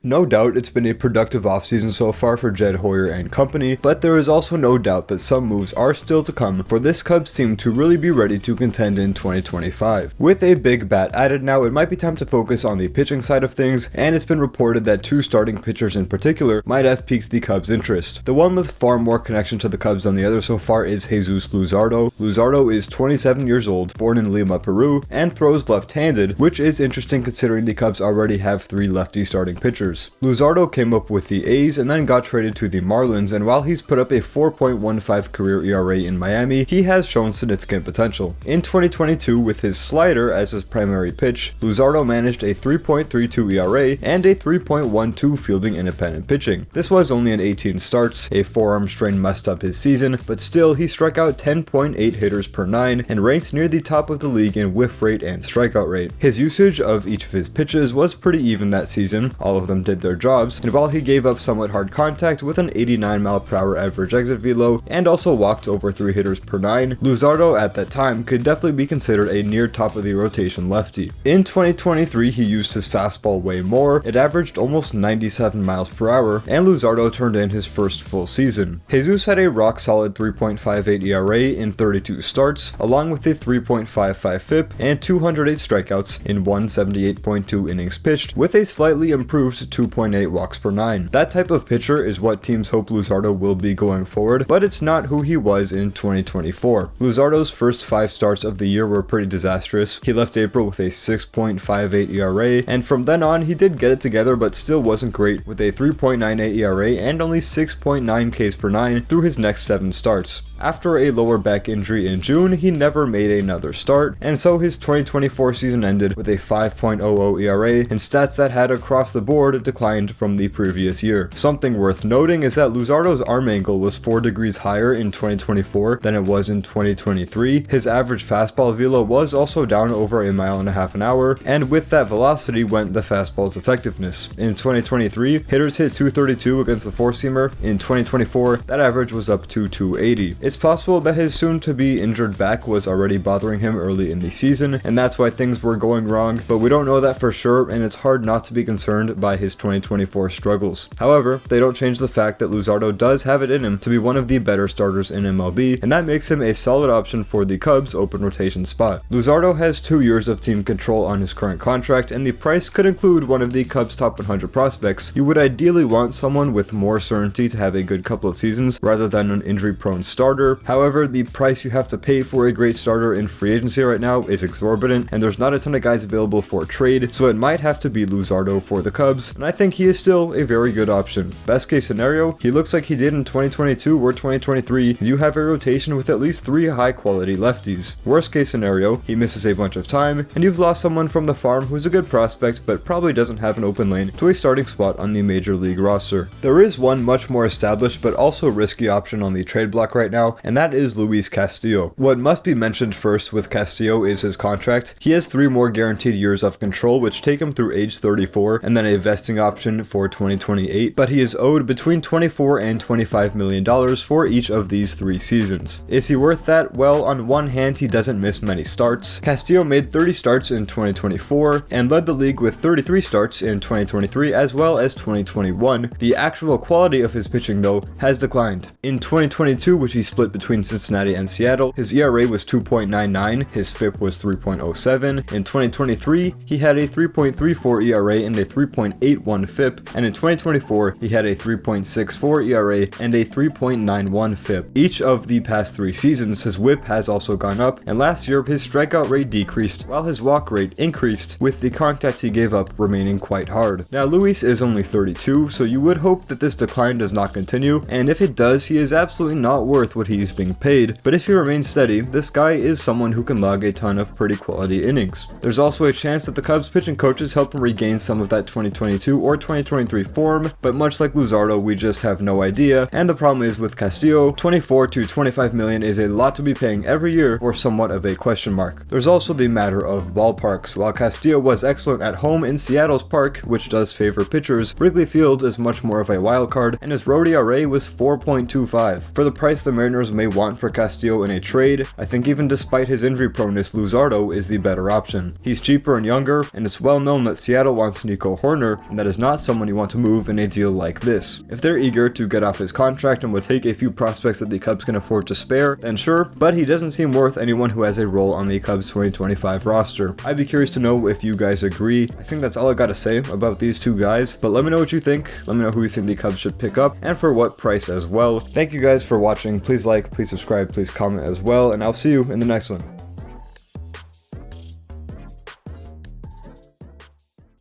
No doubt it's been a productive offseason so far for Jed Hoyer and company, but there is also no doubt that some moves are still to come for this Cubs team to really be ready to contend in 2025. With a big bat added now, it might be time to focus on the pitching side of things, and it's been reported that two starting pitchers in particular might have piqued the Cubs' interest. The one with far more connection to the Cubs than the other so far is Jesus Luzardo. Luzardo is 27 years old, born in Lima, Peru, and throws left-handed, which is interesting considering the Cubs already have 3 lefty starting pitchers. Luzardo came up with the A's and then got traded to the Marlins, and while he's put up a 4.15 career ERA in Miami, he has shown significant potential. In 2022, with his slider as his primary pitch, Luzardo managed a 3.32 ERA and a 3.12 fielding independent pitching. This was only in 18 starts, a forearm strain messed up his season, but still he struck out 10.8 hitters per 9 and ranked near the top of the league in whiff rate and strikeout rate. His usage of each of his pitches was pretty even that season, all of them did their jobs, and while he gave up somewhat hard contact with an 89 mph average exit velo and also walked over 3 hitters per 9, Luzardo at that time could definitely be considered a near top of the rotation lefty. In 2023, he used his fastball way more. It averaged almost 97 mph, and Luzardo turned in his first full season. Jesus had a rock solid 3.58 ERA in 32 starts, along with a 3.55 FIP and 208 strikeouts in 178.2 innings pitched, with a slightly improved 2.8 walks per 9. That type of pitcher is what teams hope Luzardo will be going forward, but it's not who he was in 2024. Luzardo's first 5 starts of the year were pretty disastrous. He left April with a 6.58 ERA, and from then on he did get it together but still wasn't great, with a 3.98 ERA and only 6.9 Ks per 9 through his next 7 starts. After a lower back injury in June, he never made another start, and so his 2024 season ended with a 5.00 ERA, and stats that had across the board declined from the previous year. Something worth noting is that Luzardo's arm angle was 4 degrees higher in 2024 than it was in 2023. His average fastball velo was also down over 1.5 miles an hour, and with that velocity went the fastball's effectiveness. In 2023, hitters hit 232 against the 4-seamer. In 2024, that average was up to 280. It's possible that his soon-to-be injured back was already bothering him early in the season, and that's why things were going wrong, but we don't know that for sure, and it's hard not to be concerned by his 2024 struggles. However, they don't change the fact that Luzardo does have it in him to be one of the better starters in MLB, and that makes him a solid option for the Cubs' open rotation spot. Luzardo has 2 years of team control on his current contract, and the price could include one of the Cubs' top 100 prospects. You would ideally want someone with more certainty to have a good couple of seasons rather than an injury-prone starter. However, the price you have to pay for a great starter in free agency right now is exorbitant, and there's not a ton of guys available for trade, so it might have to be Luzardo for the Cubs, and I think he is still a very good option. Best case scenario, he looks like he did in 2022 or 2023, and you have a rotation with at least 3 high-quality lefties. Worst case scenario, he misses a bunch of time, and you've lost someone from the farm who's a good prospect but probably doesn't have an open lane to a starting spot on the major league roster. There is one much more established but also risky option on the trade block right now, and that is Luis Castillo. What must be mentioned first with Castillo is his contract. He has 3 more guaranteed years of control, which take him through age 34, and then a vesting option for 2028, but he is owed between $24 and $25 million for each of these 3 seasons. Is he worth that? Well, on one hand, he doesn't miss many starts. Castillo made 30 starts in 2024, and led the league with 33 starts in 2023 as well as 2021. The actual quality of his pitching, though, has declined. In 2022, which he split between Cincinnati and Seattle, his ERA was 2.99, his FIP was 3.07. In 2023, he had a 3.34 ERA and a 3.81 FIP, and in 2024, he had a 3.64 ERA and a 3.91 FIP. Each of the past 3 seasons, his WHIP has also gone up, and last year, his strikeout rate decreased, while his walk rate increased, with the contact he gave up remaining quite hard. Now, Luis is only 32, so you would hope that this decline does not continue, and if it does, he is absolutely not worth what he's being paid, but if he remains steady, this guy is someone who can log a ton of pretty quality innings. There's also a chance that the Cubs pitching coaches help him regain some of that 2022 or 2023 form, but much like Luzardo, we just have no idea, and the problem is with Castillo, 24 to 25 million is a lot to be paying every year for somewhat of a question mark. There's also the matter of ballparks. While Castillo was excellent at home in Seattle's park, which does favor pitchers, Wrigley Field is much more of a wild card, and his road ERA was 4.25. For the price the Mariners Mariners may want for Castillo in a trade, I think even despite his injury proneness, Luzardo is the better option. He's cheaper and younger, and it's well known that Seattle wants Nico Hoerner, and that is not someone you want to move in a deal like this. If they're eager to get off his contract and would take a few prospects that the Cubs can afford to spare, then sure, but he doesn't seem worth anyone who has a role on the Cubs 2025 roster. I'd be curious to know if you guys agree. I think that's all I gotta say about these two guys, but let me know what you think. Let me know who you think the Cubs should pick up, and for what price as well. Thank you guys for watching. Please like, please subscribe, please comment as well, and I'll see you in the next one.